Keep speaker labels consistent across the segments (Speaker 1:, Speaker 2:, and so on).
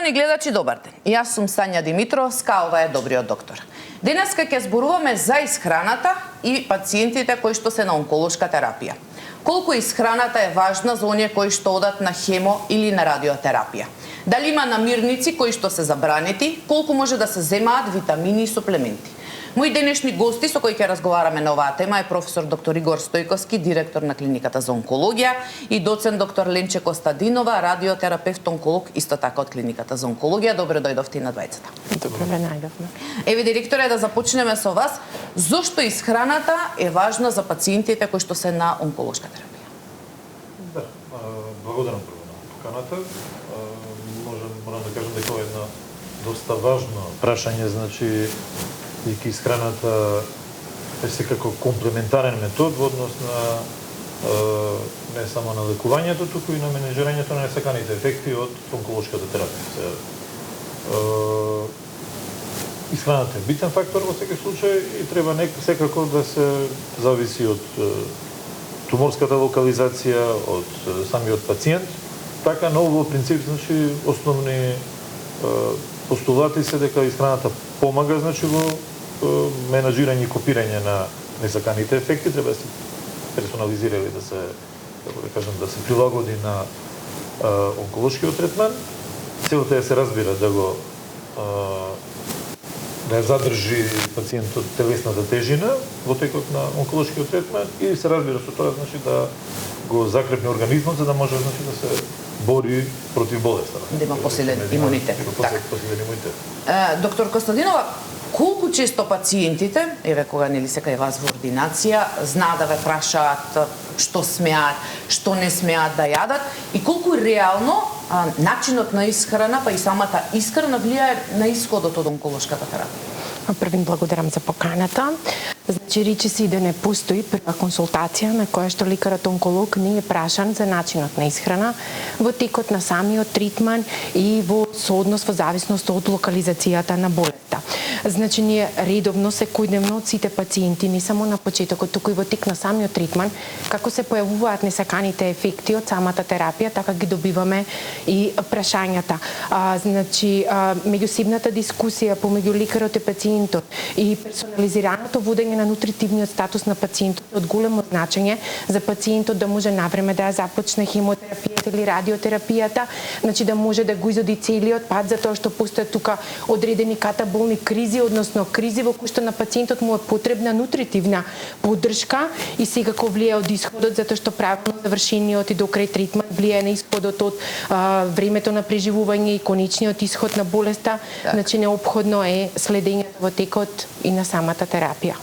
Speaker 1: Повитувани гледачи, добар ден. Јас сум Сања Димитровска, ова е Добриот доктор. Денеска ќе зборуваме за исхраната и пациентите кои што се на онколошка терапија. Колку исхраната е важна за оние кои што одат на хемо или на радиотерапија? Дали има намирници кои што се забранети? Колку може да се земаат витамини и суплементи? Мои денешни гости со кои ќе разговараме на оваа тема е професор доктор Игор Стојковски, директор на клиниката за онкологија, и доцент доктор Ленче Костадинова, радиотерапевт онколог, исто така од клиниката за онкологија. Добре дојдовте и на двајцата.
Speaker 2: Добре ве најдовме.
Speaker 1: Еве, директоре, да започнеме со вас. Зошто исхраната е важна за пациентите кои што се на онколошка терапија?
Speaker 3: Да, благодарам прво на поканата. Морам да кажам дека ова е една доста важно прашање, значи дека исхраната е секако комплементарен метод во однос на не само на лекувањето, туку и на менеџирањето на несаканите ефекти од онколошката терапија. Исхраната е битен фактор во секој случај и треба секако да се зависи од туморската локализација, од самиот пациент. Така, но во принцип, значи, основни постулати се дека исхраната помага, значи, во менаџирање и копирање на несаканите ефекти, треба да се персонализира или да се, како да кажам, да се прилагоди на онколошкиот третман. Целата е да се разбира да го да ја задржи пациентот телесната тежина во текот на онколошкиот третман и се разбира со тоа, значи, да го закрепне организмот за да може, значи, да се бори против болеста.
Speaker 1: Да има посилен имунитет.
Speaker 3: Посилен имунитет.
Speaker 1: Доктор Костадинова, колку често пациентите, еве кога нели се кај вас во ординација, знаат да ве прашаат што смеат, што не смеат да јадат и колку реално начинот на исхрана, па и самата исхрана влијае на исходот од онколошката терапија?
Speaker 2: Првин благодарам за поканата. Значи, речиси да не постои прва консултација на која што лекарот онколог не е прашан за начинот на исхрана во текот на самиот третман и во сооднос во зависност од локализацијата на болеста. Значи, ние редовно секојдневно од сите пациенти, не само на почетокот, туку и во тек на самиот третман, како се појавуваат несаканите ефекти од самата терапија, така ги добиваме и прашањата. Значи, меѓусебната дискусија помеѓу лекарот и пациентот и персонализираното водење на нутритивниот статус на пациентот од големо значење за пациентот да може навреме да ја започне хемотерапијата или радиотерапијата, значи да може да го изоди целиот пат, затоа што постојат тука одредени катаболни кризи, односно кризи во кои што на пациентот му е потребна нутритивна поддршка и секако влијае од исходот, затоа што правилно завршениот и до крај третман влијае на исходот од времето на преживување и конечниот исход на болеста. Значи, неопходно е следењето во текот и на самата терапија.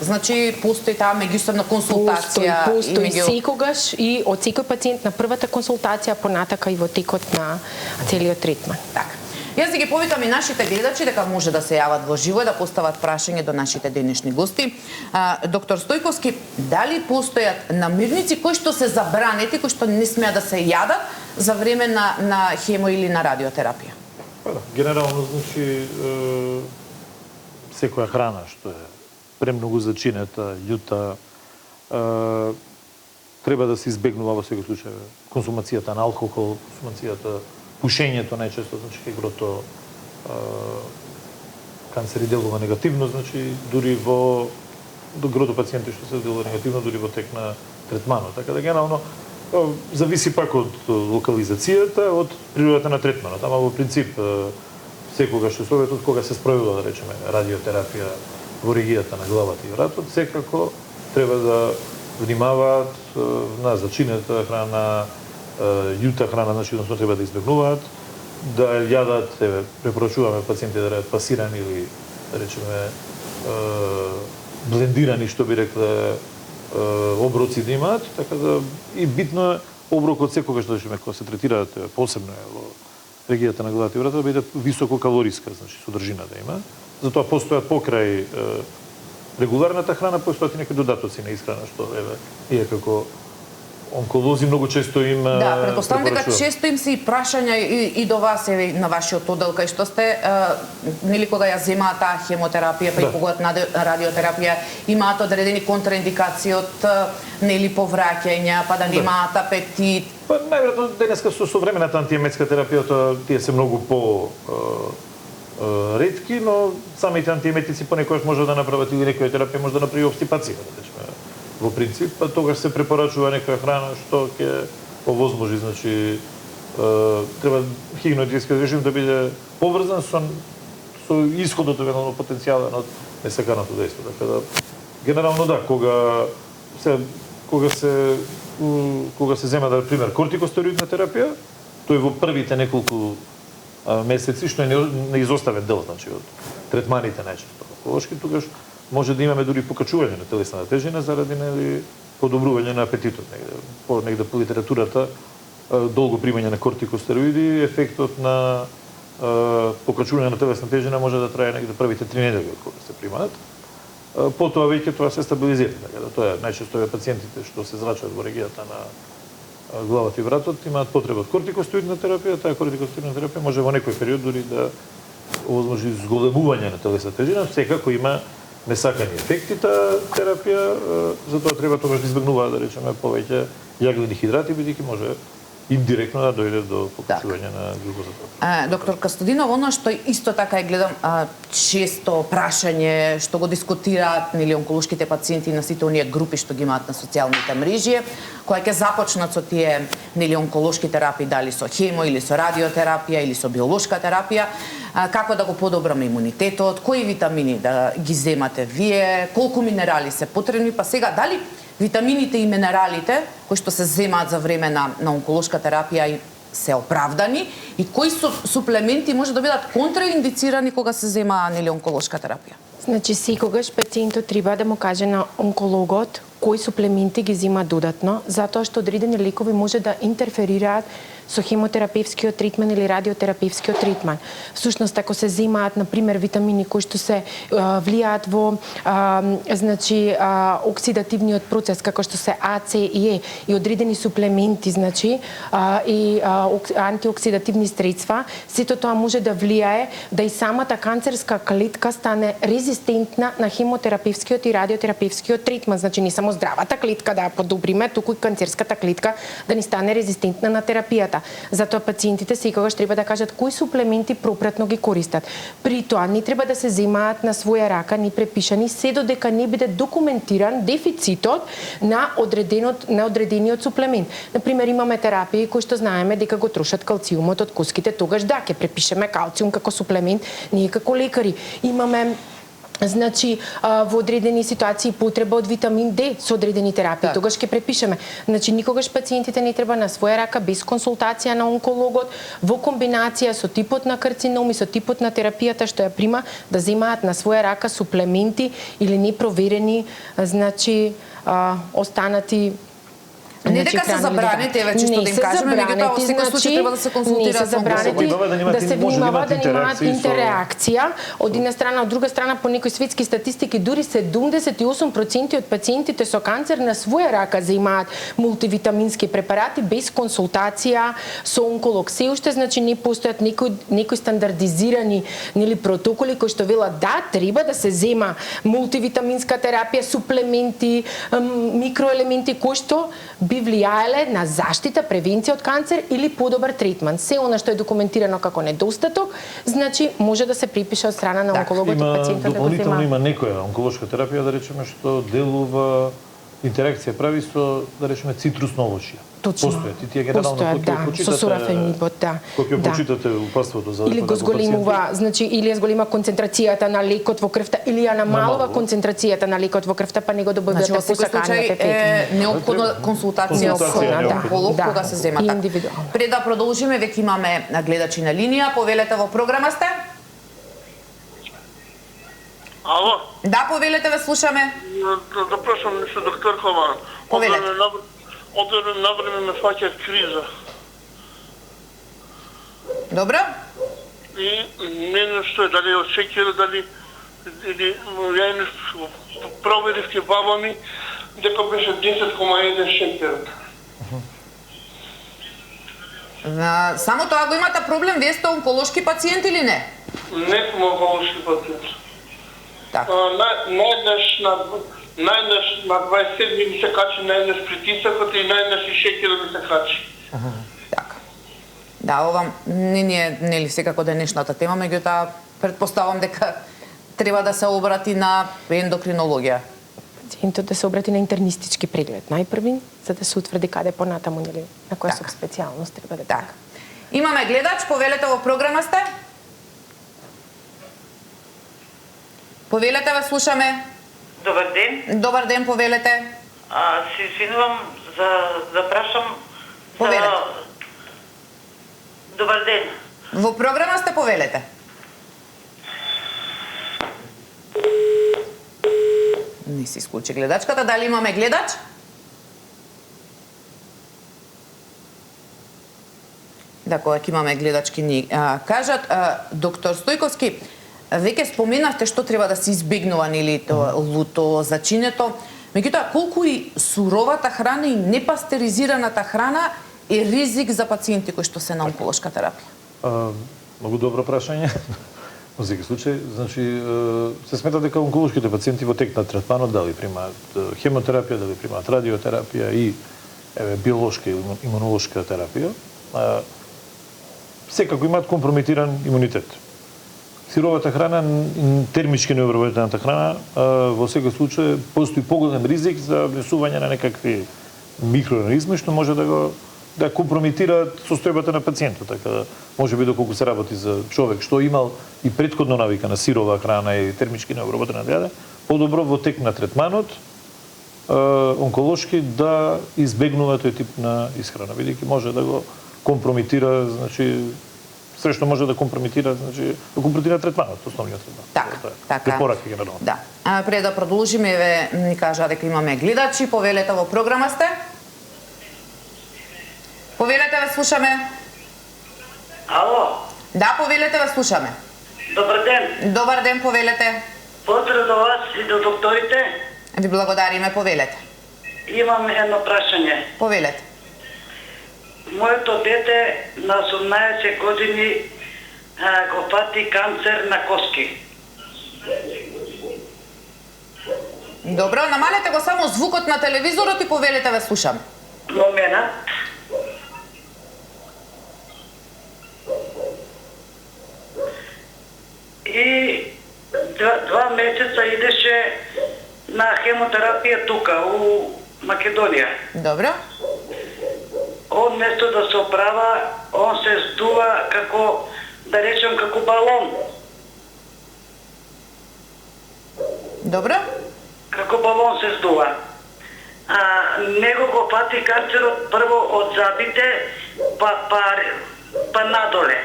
Speaker 1: Значи, постои таа меѓусебна консултација?
Speaker 2: Постои секогаш и од секој пациент на првата консултација понатака и во текот на целиот третман.
Speaker 1: Така. Јас да ги повикам и нашите гледачи дека може да се јават во живо и да постават прашање до нашите денешни гости. Доктор Стојковски, дали постојат намирници кои што се забранети, кои што не смеат да се јадат за време на хемо или на радиотерапија?
Speaker 3: Генерално, значи, секоја храна што е премногу зачинета, љута, треба да се избегнува во секој случај консумацијата на алкохол, консумацијата, пушењето најчесто, значи игрото канцери делува негативно, значи дури во грото пациенти што се делува негативно дури во тек на третманот. Така да генерално зависи пак од локализацијата, од природата на третманот, ама во принцип секогаш што советот кога се спројува, да речеме, радиотерапија во регијата на главата и вратот, секако треба да внимаваат на зачинета храна, љута храна, значи односно треба да избегнуваат, да јадат, препорачуваме пациентите да јадат пасирани или, да речеме, блендирани, што би рекле, оброци да имаат, така да и битно е оброкот секогаш, да речеме, кога се третираат посебно во регијата на главата и вратот, да биде висококалориска, значи содржина да има. Затоа постојат покрај регуларната храна, постојат и некои додатоци на исхрана, што е како онколози многу често им
Speaker 1: Да, претпоставам дека
Speaker 3: препорачуваат.
Speaker 1: често им се и прашања и до вас еве на вашиот оддел кај што сте нели кога ја земаат таа хемотерапија па и кога на радиотерапија имаат одредени контраиндикации од нели повраќања, па да немаат апетит.
Speaker 3: Па најверојатно денеска со современата антиеметска терапија тоа тие се многу по ретки, но самите антиеметици понекогаш може да направат или некоја терапија може да направи обстипација, да речеме. Во принцип, па тогаш се препорачува некоја храна што ќе овозможи, значи треба хигиенскиот режим да биде поврзан со исходот евентуално потенцијален од несаканото дејство. Така да генерално да, кога се зема да пример кортикостероидна терапија, тој во првите неколку месеци што е неизоставен дел, значи од третманите најчесто онколошки, тогаш може да имаме дури покачување на телесната тежина заради нели подобрување на апетитот негде по литературата долго примање на кортикостероиди, ефектот на покачување на телесна тежина може да трае негде првите 3 недели од кога се примаат. Потоа веќе тоа се стабилизира, така да тоа е најчесто пациентите што се зрачат во регијата на главата и вратот имаат потреба од кортикостероидна терапија, таа кортикостероидна терапија може во некој период дури да овозможи зголемување на телесна тежина, секако има несакани ефекти таа терапија, затоа треба тогаш да избегнуваат, да речеме, повеќе јаглени хидрати, бидејќи може индиректно да дојде до покачување на глукозата.
Speaker 1: Доктор Кастадинов, оно што исто така гледам често прашање што го дискутираат нели онколошките пациенти на сите оние групи што ги имаат на социјалните мрежи, кои ќе започнат со тие нели онколошки терапии, дали со хемо или со радиотерапија или со биолошка терапија, како да го подобраме имунитетот, кои витамини да ги земате вие, колку минерали се потребни, па сега дали витамините и минералите кои што се земаат за време на онколошка терапија се оправдани и кои суплементи може да бидат контраиндицирани кога се зема нели онколошка терапија?
Speaker 2: Значи секогаш пациентот треба да му каже на онкологот кои суплементи ги зема додатно, затоа што одредени лекови може да интерферираат со хемотерапевскиот третман или радиотерапевскиот третман. Всушност, ако се земаат, например, витамини кои што се влијаат во оксидативниот процес, како што се А, С и Е, и одредени суплементи, значи, и антиоксидативни средства, сето тоа може да влијае да и самата канцерска клетка стане резистентна на хемотерапевскиот и радиотерапевскиот третман. Значи, не само здравата клетка да ја подобриме, туку и канцерската клетка да ни стане резистентна на терапијата. Затоа пациентите секогаш треба да кажат кои суплементи пропратно ги користат. При тоа не треба да се земаат на своја рака ни препишани се додека не биде документиран дефицитот на одредениот суплемент. Например, имаме терапии кои што знаеме дека го трошат калциумот од коските, тогаш да ќе препишеме калциум како суплемент, ние како лекари. Имаме значи во одредени ситуации потреба од витамин Д со одредени терапии, тогаш ќе препишеме. Значи никогаш пациентите не треба на своја рака без консултација на онкологот во комбинација со типот на карцином и со типот на терапијата што ја прима да земаат на своја рака суплементи или непроверени, значи останати.
Speaker 1: Не дека се забранети, веќе што да им кажеме, меѓутоа во секој случај треба да се консултира со онколог.
Speaker 2: Да се внимава да немаат интеракција од една страна, од друга страна по некои светски статистики дури 78% од пациентите со канцер на своја рака земаат мултивитамински препарати без консултација со онколог. Се уште значи не постојат некои стандардизирани нели протоколи кои што велат да треба да се зема мултивитаминска терапија, суплементи, микроелементи кои што би влијаеле на заштита, превенција од канцер или подобар третман. Се она што е документирано како недостаток, значи може да се припише од страна на онкологот и пациентот да го зема.
Speaker 3: Дополнително има некоја онколошка терапија, да речеме, што делува интеракција прави со, да речеме, цитрусно овошје.
Speaker 2: Точно.
Speaker 3: Постојат и тие генерално
Speaker 2: со сурафенибот, да.
Speaker 3: Кога ќе почитате упатството за
Speaker 2: или го зголемува, значи или ја зголема концентрацијата на лекот во крвта или ја намалува концентрацијата на лекот во крвта, па него добивате посаканиот ефект.
Speaker 1: Е неопходна консултација со онколог кога се зема така. Пред да продолжиме, веќе имаме гледачи на линија, повелете во програма сте?
Speaker 4: Ало?
Speaker 1: Да, повелете, ве слушаме.
Speaker 4: Да прашам нешто, доктор Хова.
Speaker 1: Повелете.
Speaker 4: Од навреме ме фаќа криза.
Speaker 1: Добро?
Speaker 4: И не нешто е, дали од шеќер, дали ја нешто проверивте баба ми дека беше 10,1 шеќерот.
Speaker 1: Само тоа го имате проблем, вие сте онколошки пациент или не?
Speaker 4: Не сум онколошки пациент.
Speaker 1: Така.
Speaker 4: Најдеш на 27 ми се качи најдеш притисакот и најдеш и шеќерот ми се качи.
Speaker 1: Така. Да, ова не е нели секако денешната тема, меѓутоа претпоставам дека треба да се обрати на ендокринологија.
Speaker 2: Пациентот да се обрати на интернистички преглед најпрви, за да се утврди каде понатаму, нели, на која субспецијалност треба да биде.
Speaker 1: Така. Имаме гледач, повелете во програма сте. Повелете, ве слушаме.
Speaker 5: Добар ден.
Speaker 1: Добар ден, повелете.
Speaker 5: Се извинувам да прашам.
Speaker 1: Повелете.
Speaker 5: Добар ден.
Speaker 1: Во програма сте, повелете. Не се исклучи гледачката. Дали имаме гледач? Да, кога ќе имаме гледачки ни кажат. Доктор Стојковски, веќе споменавте што треба да се избегнува, нели, луто, зачинето. Меѓутоа, колку и суровата храна и непастеризираната храна е ризик за пациенти кои што се на онколошка терапија?
Speaker 3: Многу добро прашање. Во секој случај, значи, се смета дека онколошките пациенти во тек на третманот дали примаат хемотерапија, дали примаат радиотерапија и биолошка или имунолошка терапија, секако имаат компрометиран имунитет. Сировата храна, термички необработената храна, во секој случај постои поголем ризик за внесување на некакви микроорганизми што може да компрометираат состојбата на пациентот, така да можеби доколку се работи за човек што имал и претходно навика на сирова храна и термички необработена јаде, подобро во тек на третманот онколошки да избегнува тој тип на исхрана, бидејќи може да го компрометира, значи се што може да компрометира, значи да компрометира третманот, основниот третман.
Speaker 1: Така.
Speaker 3: Препорака генерално.
Speaker 1: Да. Пред да продолжиме, ве ни кажа дека имаме гледачи, повелете во програма сте. Повелете, ве слушаме.
Speaker 5: Ало.
Speaker 1: Да, повелете, ве слушаме.
Speaker 5: Добар ден.
Speaker 1: Добар ден, повелете.
Speaker 5: Поздрав до вас и до докторите.
Speaker 1: Ви благодариме, повелете.
Speaker 5: Имам едно прашање.
Speaker 1: Повелете.
Speaker 5: Моето дете на 18 години го пати канцер на коски.
Speaker 1: Добро, намалете го само звукот на телевизорот и повелете, ве слушаме.
Speaker 5: Момент. И два месеца идеше на хемотерапија тука, у Македонија.
Speaker 1: Добро.
Speaker 5: Он место да се оправа, он се здува како, да речем, како балон.
Speaker 1: Добро.
Speaker 5: Како балон се здува. Него го пати канцерот прво од забите, па надоле.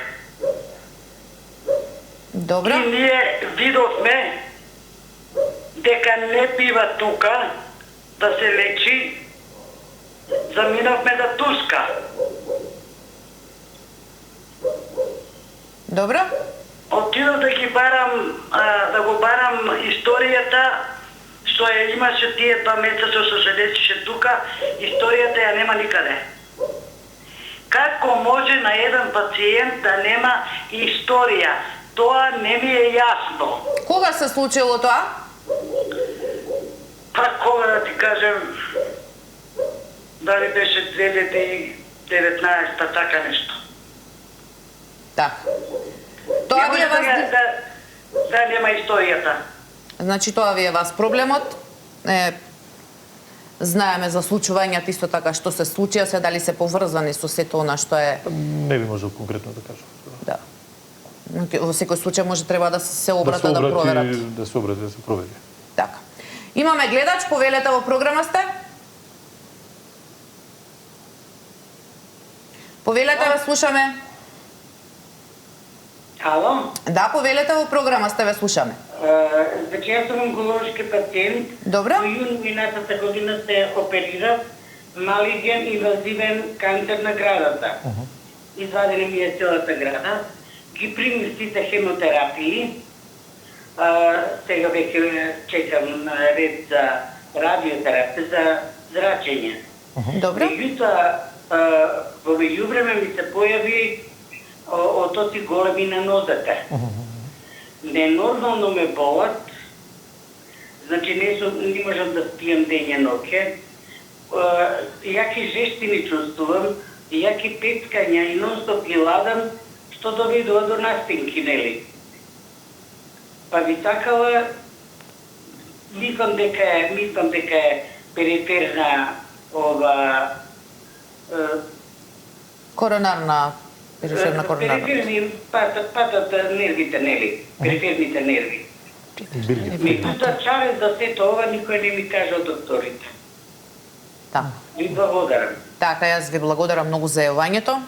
Speaker 1: Добро.
Speaker 5: И ние видовме дека не бива тука да се лечи, заминавме за Турска.
Speaker 1: Добро.
Speaker 5: Отидов да ги барам, да го барам историјата, што ја имаше тие 2 месеца што се лечише тука, историјата ја нема никаде. Како може на еден пациент да нема историја? Тоа не ми е јасно.
Speaker 1: Кога се случило тоа?
Speaker 5: Па кога да ти кажем, дали беше 2019, така нешто.
Speaker 1: Така. Тоа ви е вас...
Speaker 5: Да нема историјата.
Speaker 1: Значи тоа ви е вас проблемот. Знаеме за случувањата исто така што се случија, се дали се поврзани со сето она што е...
Speaker 3: Не би можел конкретно да кажам.
Speaker 1: Да. Во секој случај може треба да се обрата да проверат.
Speaker 3: Да се обрати, да се провери.
Speaker 1: Така. Имаме гледач, повелете во програма сте. Повелете, ве слушаме.
Speaker 6: Ало?
Speaker 1: Да, повелете во програма сте, ве слушаме.
Speaker 6: Значи, јас сум онколошки пациент.
Speaker 1: Добро.
Speaker 6: Во јуни минатата година се оперирав малиген инвазивен канцер на градата. Извадена ми е целата града. Ги примив сите хемотерапии. Сега веќе чекам на ред за радиотерапија, за зрачење.
Speaker 1: Добро.
Speaker 6: Меѓутоа, во меѓувреме ми се појави отоци големи на нозете. Ненормално ме болат, значи не можам да спијам дење ноќе. Јаки жестини чувствувам, јаки пецкања и нон-стоп ги ладам, што доведува до настинки, нели? Па би сакала, мислам дека е периферна
Speaker 1: Коронарна, периферна коронарна.
Speaker 6: Периферни патат нервите, нели? Периферните нерви. Меѓутоа, чарес за сето ова никој не ми кажа од докторите.
Speaker 1: Така.
Speaker 6: Ви благодарам.
Speaker 1: Така, јас ви благодарам многу за јавањето.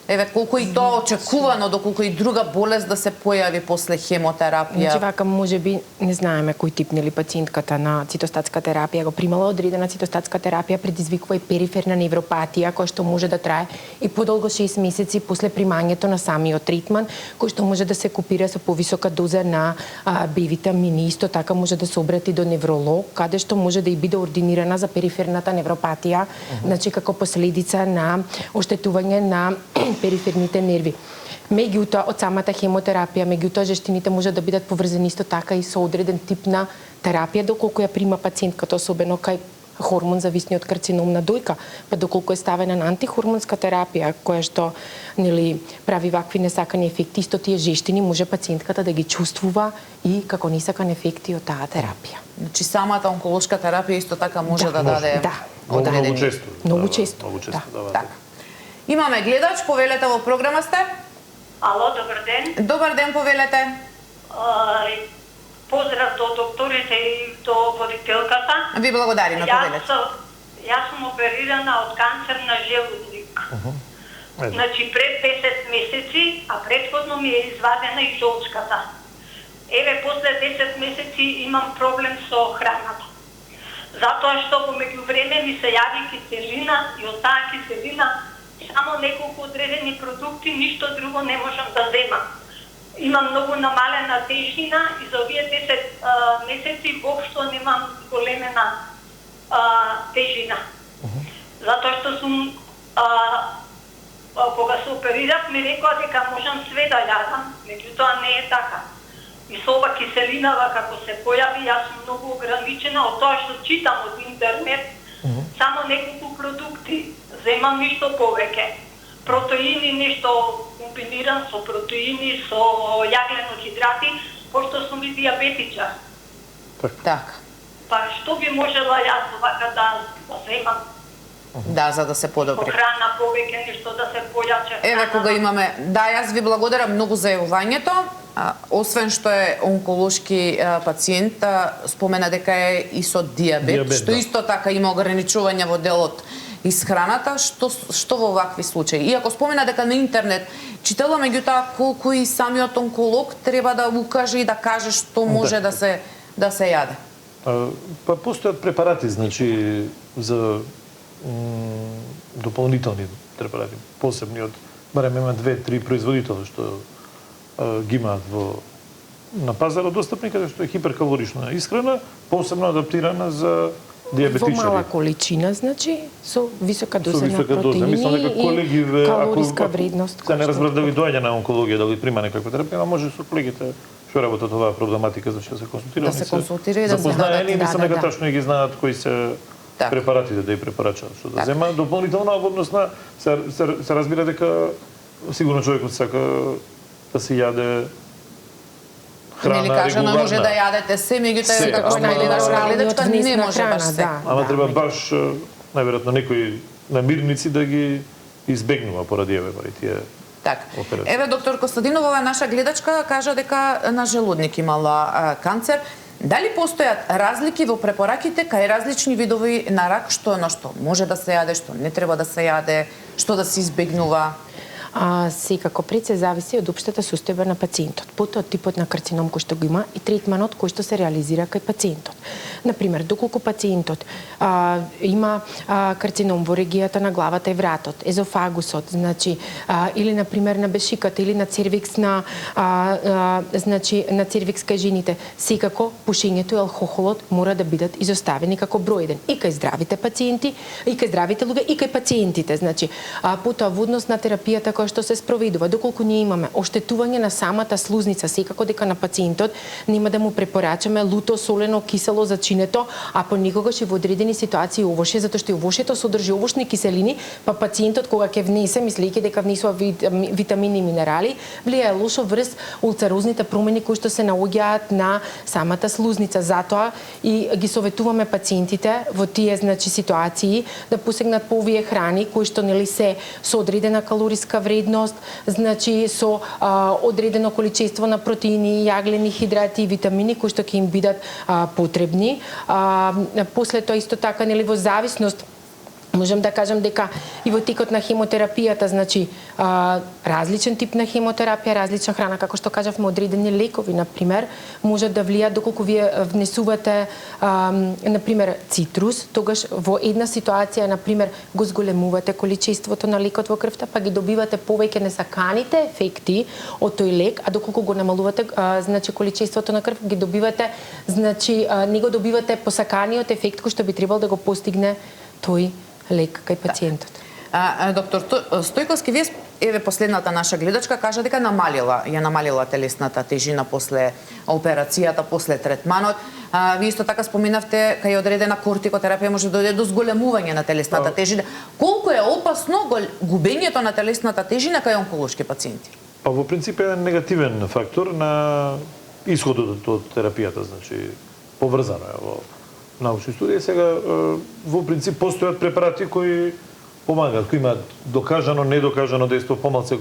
Speaker 1: Еве, колку и тоа очекувано, доколку и друга болест да се појави после хемотерапија.
Speaker 2: Значи вака можеби не знаеме кој тип нели пациентката на цитостатска терапија го примала. Одредена цитостатска терапија предизвикува и периферна невропатија која што може да трае и подолго 6 месеци после примањето на самиот третман, кој што може да се купира со повисока доза на Б-витамини. Исто така може да се обрати до невролог, каде што може да и биде ординирана за периферната невропатија, значи како последица на оштетување на периферните нерви. Меѓутоа, од самата хемотерапија, меѓутоа, жестините може да бидат поврзани исто така и со одреден тип на терапија, доколку ја прима пациентката, особено кај хормон зависниот карцином на дојка, па доколку е ставена на антихормонска терапија, која што нели прави вакви несакани ефекти, исто тие жестини може пациентката да ги чувствува и како несакан ефекти од таа терапија.
Speaker 1: Значи самата онколошка терапија исто така може да даде одредени.
Speaker 3: Многу често.
Speaker 2: Многу често.
Speaker 1: Така. Имаме гледач, повелете во програма сте.
Speaker 7: Ало, добар ден.
Speaker 1: Добар ден, повелете.
Speaker 7: Поздрав до докторите и до водителката.
Speaker 1: Ви благодариме, повелете.
Speaker 7: Јас сум оперирана од канцер на желудник. Значи пред 10 месеци, а предходно ми е извадена и жолчката. Еве, после 10 месеци имам проблем со храната. Затоа што во меѓувреме ми се јави киселина и од таа киселина само неколку одредени продукти, ништо друго не можам да земам. Имам многу намалена тежина и за овие 10 месеци воопшто немам големена тежина. Затоа што сум кога се оперирав ми рекоа дека можам све да јадам, меѓутоа не е така. И со ова киселинава како се појави, јас сум многу ограничена од тоа што читам од интернет, само неколку продукти, земам ништо повеќе. Протеини, нешто комбиниран со протеини, со јаглено-хидрати, пошто сум и диабетичар.
Speaker 1: Така.
Speaker 7: Па што би можела јас вака да земам?
Speaker 1: Да, за да се подобри.
Speaker 7: Храна повеќе, нешто да се појаче.
Speaker 1: Еве кога имаме, да, јас ви благодарам многу за јавањето. Освен што е онколошки пациент, спомена дека е и со диабет, што исто така има ограничување во делот исхраната, што во вакви случаи. Иако спомена дека на интернет читала, меѓутоа колку и самиот онколог треба да укаже и да каже што може да се јаде.
Speaker 3: Па постојат препарати, значи за дополнителни препарати, посебни од барем има 2-3 производители што ги имаат на пазарот достапни, каде што е хиперкалорична исхрана, посебно адаптирана за диабетичари.
Speaker 2: Во мала количина, значи, со висока доза на
Speaker 3: протеини
Speaker 2: и калориска вредност.
Speaker 3: Се не разбрав дали доаѓа на онкологија, дали прима некаква терапија, може со колегите што работат оваа проблематика, значи да се консултира.
Speaker 1: Да се консултира и да се
Speaker 3: запознаени, мислам дека тачно и ги знаат кои се препаратите да ја препорачаат што да зема. Дополнителна однос на се разбира дека сигурно човекот сака да се јаде храна
Speaker 1: регуларна. Нели кажано може да јадете се, меѓутоа како најдедашка гледачка не може баш се.
Speaker 3: Ама треба баш најверојатно некои намирници да ги избегнува поради тие.
Speaker 1: Така. Еве доктор Костадинова, ова наша гледачка кажа дека на желудник имала канцер. Дали постојат разлики во препораките кај различни видови на рак, што може да се јаде, што не треба да се јаде, што да се избегнува?
Speaker 2: Секако пред се зависи од општата состојба на пациентот, потоа типот на карцином кој што го има и третманот кој што се реализира кај пациентот. Например, доколку пациентот има карцином во регијата на главата и вратот, езофагусот, значи или например на бешиката или на цервикс на цервикс кај жените, секако пушењето и алкохолот мора да бидат изоставени како број 1 и кај здравите пациенти, и кај здравите луѓе, и кај пациентите. Значи, потоа во однос на терапијата која што се спроведува, доколку ние имаме оштетување на самата слузница, секако дека на пациентот нема да му препорачаме луто, солено, кисело за чинето, а понекогаш и во одредени ситуации овоше, затоа што и овошето содржи овошни киселини, па пациентот кога ќе внесе, мислејќи дека внесува витамини и минерали, влијае лошо врз улцерозните промени кои што се наоѓаат на самата слузница. Затоа и ги советуваме пациентите во тие ситуации да посегнат по овие храни кои што нели се со одредена калориска вредност, значи со одредено количество на протеини, јаглени хидрати и витамини кои што ќе им бидат потребни. После тоа исто така нели во зависност можам да кажам дека и во текот на хемотерапијата, значи различен тип на хемотерапија, различна храна, како што кажавме, одредени лекови, например, можат да влијаат доколку вие внесувате, например, цитрус, тогаш во една ситуација, например, го зголемувате количеството на лекот во крвта, па ги добивате повеќе несаканите ефекти од тој лек, а доколку го намалувате, значи количеството на крв, ги добивате, значи не го добивате посаканиот ефект кој што би требал да го постигне тој лек кај пациентот.
Speaker 1: Доктор Стојковски, вие еве последната наша гледачка кажа дека ја намалила телесната тежина после операцијата, после третманот. Вие исто така споменавте кај одредена кортикотерапија може да дојде до зголемување на телесната тежина. Колку е опасно губењето на телесната тежина кај онколошки пациенти?
Speaker 3: Па во принцип е негативен фактор на исходот од терапијата, значи поврзано е во научни студии. Сега во принцип постојат препарати кои помагаат, кои имаат докажано, недокажано дејство, помалку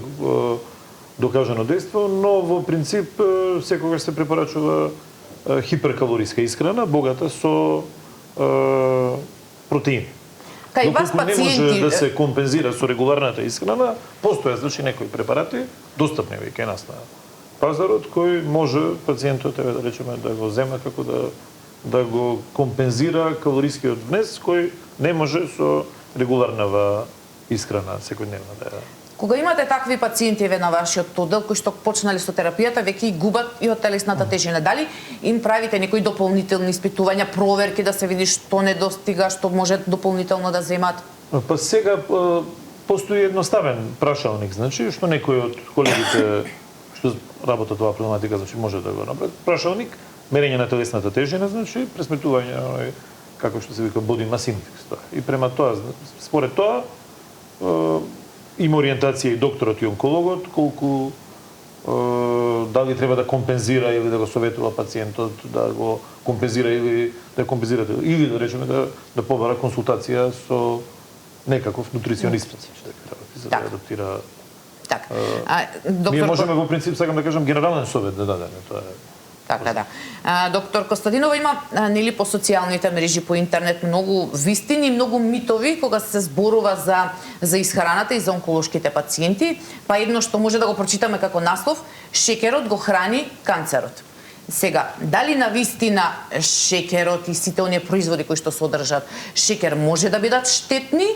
Speaker 3: докажано дејство, но во принцип секогаш се препорачува хиперкалориска исхрана, богата со протеини.
Speaker 1: Кај вас
Speaker 3: пациенти не може
Speaker 1: пациенти
Speaker 3: да се компензира со регуларната исхрана, постојат значи некои препарати достапни кај нас на пазарот кој може пациентот да речеме да го земе како да го компензира калорискиот внес кој не може со регуларна исхрана секојдневна да ја.
Speaker 1: Кога имате такви пациенти на вашиот оддел кои што почнале со терапијата, веќе и губат и од телесната тежина, дали им правите некои дополнителни испитувања, проверки да се види што недостига, што може дополнително да земат?
Speaker 3: Па сега постои едноставен прашалник, значи што некои од колегите што работат оваа проблематика, значи може да го направат. Прашалник, мерење на телесната тежина, значи пресметување како што се вика body mass index. И према тоа, според тоа, има ориентација и докторот и онкологот колку дали треба да компензира или да го советува пациентот да го компензира или да речеме да побара консултација со некаков нутриционист за да адаптира.
Speaker 1: Така.
Speaker 3: Ние можеме во принцип, сакам да кажам, генерален совет да дадеме, тоа е.
Speaker 1: Така да. Доктор Костадинова, има нели по социјалните мрежи, по интернет многу вистини, многу митови кога се зборува за исхраната и за онколошките пациенти, па едно што може да го прочитаме како наслов: шекерот го храни канцерот. Сега, дали на вистина шекерот и сите оние производи кои што содржат шекер може да бидат штетни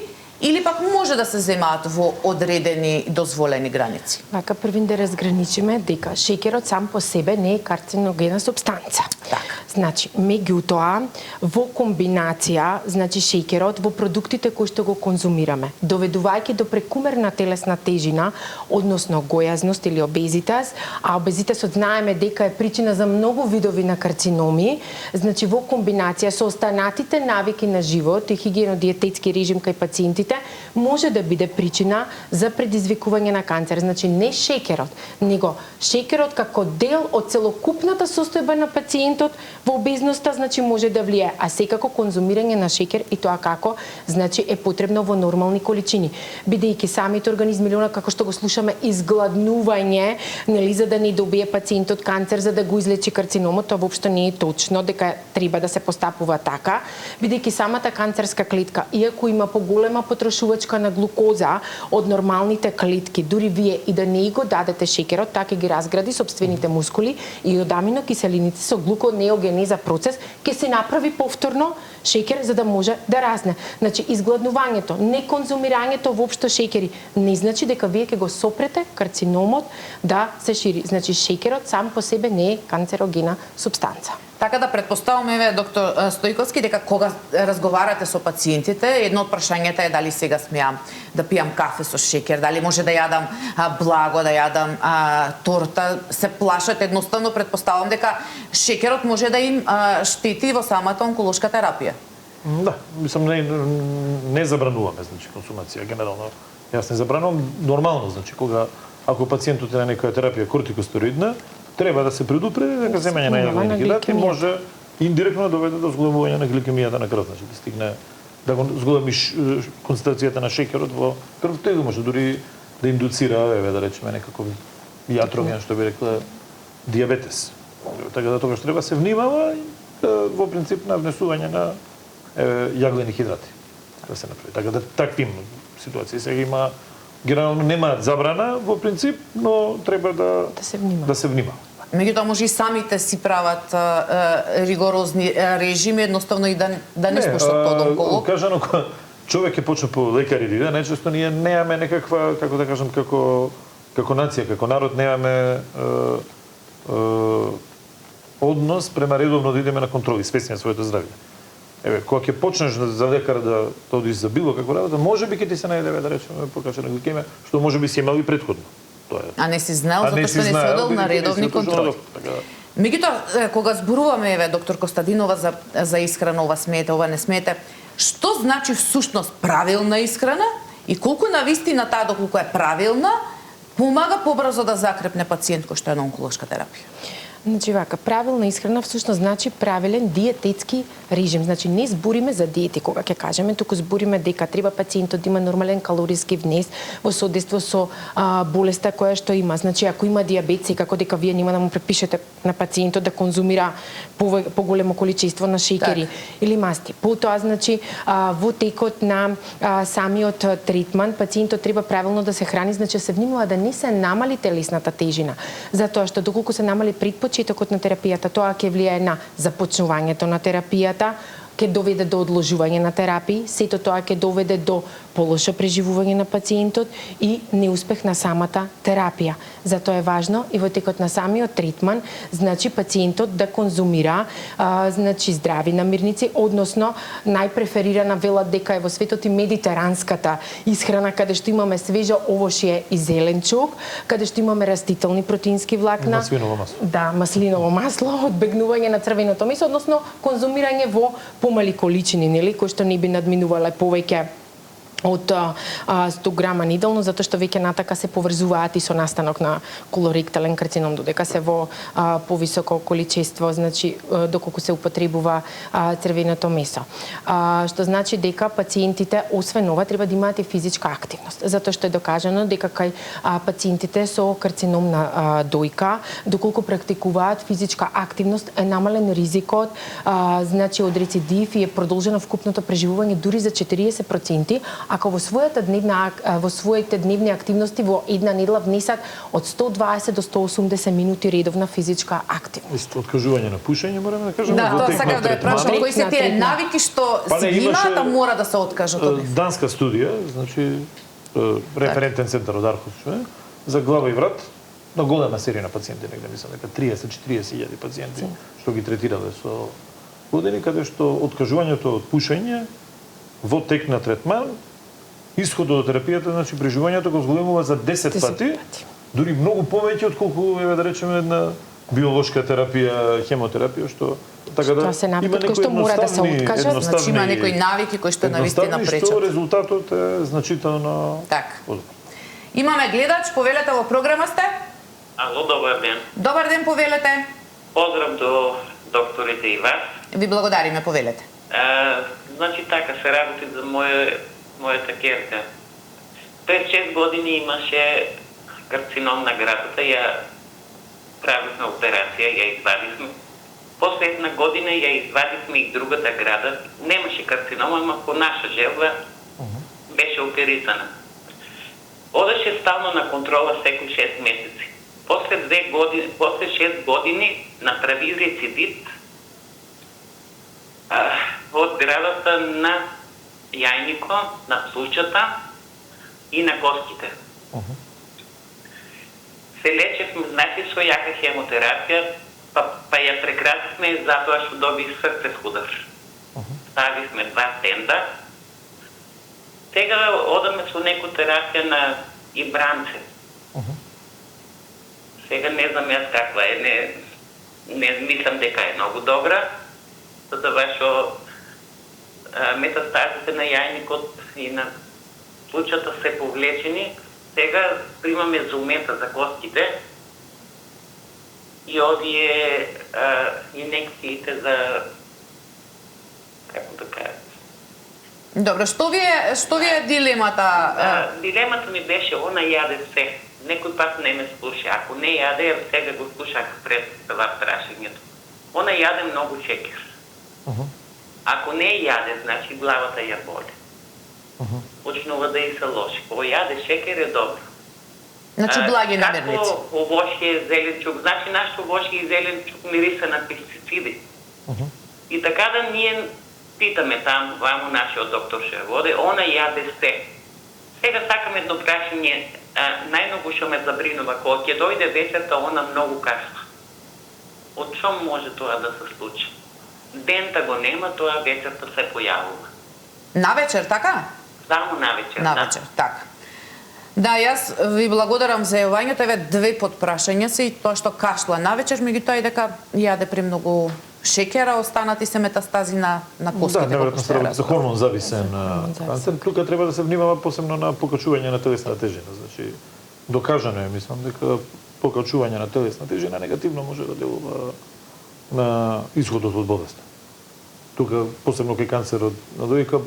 Speaker 1: или пак може да се земаат во одредени дозволени граници?
Speaker 2: Вака првин да разграничиме дека шекерот сам по себе не е карциногена супстанца.
Speaker 1: Така.
Speaker 2: Значи, меѓутоа, во комбинација, значи шекерот во продуктите кои што го конзумираме, доведувајќи до прекумерна телесна тежина, односно гојазност или обезитас, а обезитасот знаеме дека е причина за многу видови на карциноми, значи во комбинација со останатите навики на живот и хигиено-диететски режим кај пациентите, може да биде причина за предизвикување на канцер. Значи не шекерот, него шекерот како дел од целокупната состојба на пациентот во обезноста, значи може да влијае, а секако конзумирање на шекер и тоа како, значи е потребно во нормални количини. Бидејќи самите организми, како што го слушаме, изгладнување, нели, за да не добие пациентот канцер, за да го излечи карциномот, тоа воопшто не е точно дека треба да се постапува така, бидејќи самата канцерска клетка, иако има поголема потрошувачка на глукоза од нормалните клетки, дури вие и да не го дадете шекерот, така ги разгради сопствените мускули и од аминокиселините со глуконеогенез не за процес, ќе се направи повторно шеќер за да може да расне. Значи изгладнувањето, неконзумирањето воопшто шеќери не значи дека вие ќе го сопрете карциномот да се шири. Значи шеќерот сам по себе не е канцерогена супстанца.
Speaker 1: Така да предпоставам, еве, доктор Стојковски, дека кога разговарате со пациентите, едно од прашањата е дали сега смеам да пијам кафе со шеќер, дали може да јадам благо, да јадам торта, се плашат едноставно, предпоставам дека шеќерот може да им штети во самата онколошка терапија.
Speaker 3: Да, мислам не забрануваме, значи консумација генерално. Јас не забранувам нормално, значи кога ако пациентот е на некоја терапија кортикостероидна, треба да се предупреди дека земење на јаглени хидрати може индиректно да доведе до зголемување на гликемијата на крв, значи да стигне да го зголемиш концентрацијата на шеќерот во крвта и да може дури да индуцира, еве да речеме некаков јатроген, што би рекла дијабетес. Така да тогаш треба се внимава во принцип на внесување на јаглени хидрати да се направи. Така да такви ситуации сега има генерално немаат забрана во принцип, но треба да се внимава.
Speaker 1: Меѓутоа може и самите си прават ригорозни режими, едноставно и да не слушат под онколог.
Speaker 3: Кажано, човек е почне по лекари да иде, најчесто ние немаме некаква, како да кажам, како нација, како народ, немаме однос према редовно да идеме на контроли, свесни на своето здравје. Еве, кога ќе почнеш за лекар да одиш за било како работа, можеби ќе ти се најде, да речеме, покачена гликемија, што можеби си имал и претходно.
Speaker 1: А не си знаел, затоа што не си одел на редовни контроли. Меѓутоа, кога зборуваме, еве, доктор Костадинова, за исхрана, ова смеете, ова не смеете, што значи всушност правилна исхрана и колку навистина таа доколку е правилна, помага побрзо да закрепне пациент кој што е на онколошка терапија?
Speaker 2: Значи вака, правилна исхрана всушност значи правилен диететски режим. Значи не збориме за диети кога ќе кажеме, туку збориме дека треба пациентот да има нормален калориски внес во соодейство со болеста која што има. Значи ако има дијабет, како дека вие нема да му препишете на пациентот да конзумира поголемо количество на шеќери или масти. Потоа значи во текот на самиот третман пациентот треба правилно да се храни, значи се внимава да не се намали телесната тежина, затоа што доколку се намали пред почетокот на терапијата, тоа ќе влијае на започнувањето на терапијата, ќе доведе до одложување на терапии, сето тоа ќе доведе до полошо преживување на пациентот и неуспех на самата терапија. Затоа е важно и во текот на самиот третман, значи пациентот да конзумира значи здрави намирници, односно најпреферирана велат дека е во светот и медитеранската исхрана, каде што имаме свежо овошје и зеленчук, каде што имаме растителни протеински влакна,
Speaker 3: маслиново масло.
Speaker 2: Да, маслиново масло, одбегнување на црвеното месо, односно конзумирање во помали количини, нели, кои што не би надминувале повеќе од 100 грама неделно, затоа што веќе натака се поврзуваат и со настанок на колоректален карцином, додека се во повисоко количество, значи доколку се употребува црвеното месо. Што значи дека пациентите освен ова треба да имаат и физичка активност, затоа што е докажано дека кај пациентите со карцином на дојка, доколку практикуваат физичка активност, е намален ризикот значи од рецидив и е продолжено вкупното преживување дури за 40%, ако во своите дневни активности во една недела внесат од 120 до 180 минути редовна физичка активност.
Speaker 3: Откажување на пушење, мораме да кажеме.
Speaker 1: Да, тоа сакав да ја прашам, кои се тие навики што си ги имаат, а мора да се откажат од нив?
Speaker 3: Данска студија, значи референтен центар од Архус, за глава и врат, на голема серија на пациенти, негде мислам дека 30-40 илјади пациенти што ги третирале со години, каде што откажувањето од пушење во тек на третман, исходот од терапијата, значи преживувањето го зголемува за 10 пати, дури многу повеќе отколку, еве да речеме, една биолошка терапија, хемотерапија, што така да
Speaker 2: се навики кои што мора да се откажат,
Speaker 1: значи има некои навики кои што навистина пречат.
Speaker 3: Што резултатот е значително подобар.
Speaker 1: Имаме гледач, повелете во програма сте?
Speaker 8: Ало, добар ден.
Speaker 1: Добар ден, повелете.
Speaker 8: Поздрав до докторите и вас.
Speaker 1: Ви благодариме, повелете.
Speaker 8: Значи така се работи за мојата керка. Пред 6 години имаше карцином на градата, ја правихме операција, ја извадихме. После една година ја извадихме и другата града. Немаше карцином, ама по наша желба беше оперисана. Одеше стално на контрола секој 6 месеци. После 6 години направи рецидив од градата на јајнико, на плуќата и на костите. Се лечевме, значи, со јака хемотерапија, па ја прекративме затоа што доби срцев удар. Ставивме 2 стенда. Сега одаме со неку терапија на ибранце. Сега не знам јас каква е, не мислам дека е многу добра, затоа што метастазите на јајникот и на плуќата се повлечени. Сега примаме зумета за костите и овие инекциите за, како да кажам.
Speaker 1: Добро, што ви е дилемата?
Speaker 8: Дилемата ми беше, она јаде се. Некој пат не ме слуша. Ако не јаде, сега го слушах пред това прашањето. Она јаде многу шекер. Ако не јаде, значи главата ја боли. Почнува да и се лоши. Кога јаде шекер е добро.
Speaker 1: Значи благи намерници.
Speaker 8: Како овошје, зеленчук, значи нашето овошје и зеленчук мириса на пестициди. И така да ние питаме таму, ваму нашиот доктор Шерводе, она јаде се. Сега сакам едно прашање, најмногу што ме забринува, кога ќе дојде вечерта, она многу касна. Од што може тоа да се случи? Дента го нема, тоа вечерта се појавува.
Speaker 1: Навечер, така?
Speaker 8: Само навечер,
Speaker 1: навечер, така. Да, јас ви благодарам за јавањето, еве 2 подпрашања се и тоа што кашла навечер, меѓутоа и дека јаде премногу шекера, останати се метастази на костите.
Speaker 3: Да, неверојатно се работи за хормон зависен канцер. Тука треба да се внимава посебно на покачување на телесна тежина. Значи, докажано е, мислам, дека покачување на телесна тежина негативно може да делува на исходот од болеста. Тука, посебно кај канцерот на дојка,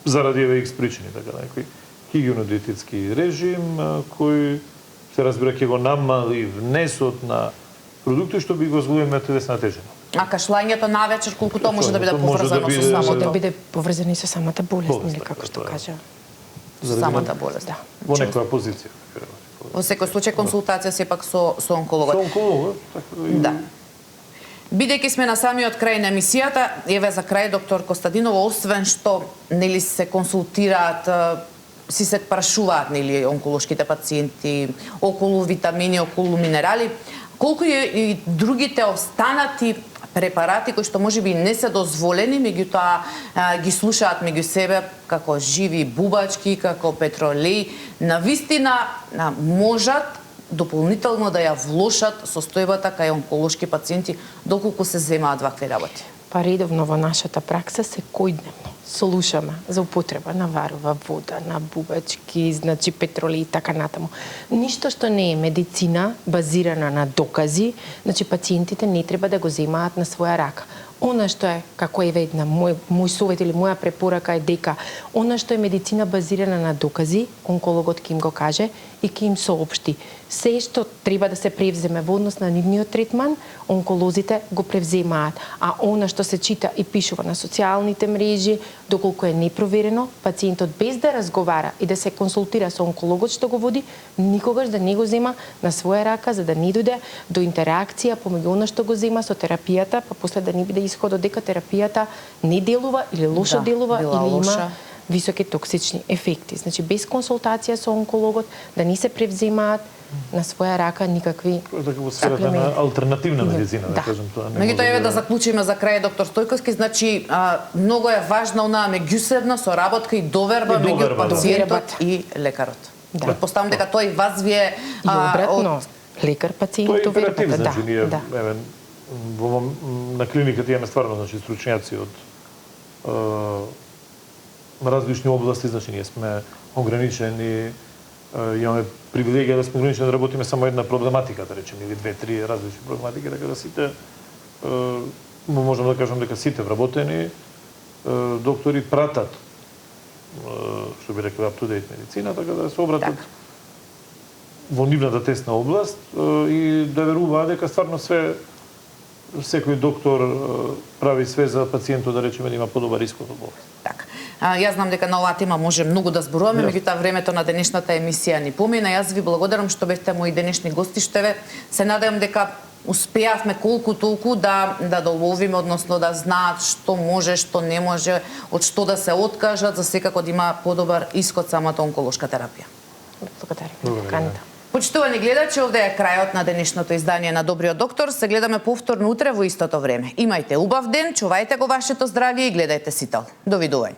Speaker 3: заради еве X причини, така, некој хигиено-диететски режим, кој се разбира ќе го намали внесот на продукти што би го зголемиле телесна тежина.
Speaker 1: А кашлањето навечер, колку тоа може да биде поврзано со самото?
Speaker 2: Да биде поврзано со самата болест, или како што кажа.
Speaker 1: Самата болест, да.
Speaker 3: Во некоја позиција.
Speaker 1: Во секој случај консултација сепак со онкологот.
Speaker 3: Со онкологот, така
Speaker 1: да. Бидејќи сме на самиот крај на емисијата, еве за крај доктор Костадинова, освен што нели се консултираат, си се прашуваат нели онколошките пациенти околу витамини, околу минерали, колку и другите останати препарати кои што можеби не се дозволени, меѓутоа ги слушаат меѓу себе како живи бубачки, како петролеј, навистина можат дополнително да ја влошат состојбата кај онколошки пациенти доколку се земаат вакви работи.
Speaker 2: Па редовно во нашата пракса секојдневно слушаме за употреба на варова вода, на бубачки, значи петролеј и така натаму. Ништо што не е медицина базирана на докази, значи пациентите не треба да го земаат на своја рака. Она што е, како е една мој совет или моја препорака е дека она што е медицина базирана на докази, онкологот ќе им го каже и ќе им соопшти. Се што треба да се превземе во однос на нивниот третман, онколозите го превземаат. А она што се чита и пишува на социјалните мрежи, доколку е непроверено, пациентот без да разговара и да се консултира со онкологот што го води, никогаш да не го зема на своја рака, за да не дојде до интеракција помеѓу она што го зема со терапијата, па после да не биде исходот дека терапијата не делува или лошо делува или има високи токсични ефекти. Значи без консултација со онкологот да не се превземаат на своја рака никакви
Speaker 3: така во сферата на алтернативна медицина, да кажем тоа.
Speaker 1: Меѓутоа еве да заклучиме за крај доктор Стојковски, значи многу е важна онаа меѓусебна соработка и доверба меѓу пациентот и лекарот. Да. Предпоставам дека тој вас ви е
Speaker 2: обратно лекар пациент доверба,
Speaker 3: значи ние еве на клиниката имаме стварно значи стручњаци од различни области, значи ние сме ограничени, имаме привилегија да сме ограничени да работиме само една проблематика, да речеме, или 2-3 различни проблематики, така да сите, можам да кажам дека сите вработени доктори пратат, што би рекли, up-to-date медицина, така да се обратат во нивната тесна област и да веруваат дека стварно секој доктор прави све за пациентот, да речеме, да има подобар исход од болест.
Speaker 1: Така. Јас знам дека на оваа тема може многу да зборуваме, меѓутоа времето на денешната емисија ни помина. Јас ви благодарам што бевте мои денешни гости, што се надевам дека успеавме колку толку да доловиме, односно да знаат што може, што не може, од што да се откажат, за секако да има подобар исход самата онколошка терапија.
Speaker 2: Благодарам.
Speaker 1: Почитувани гледачи, овде е крајот на денешното издание на Добриот доктор. Се гледаме повторно утре во истото време. Имајте убав ден, чувајте го вашето здравје и гледајте Сител. Довидување.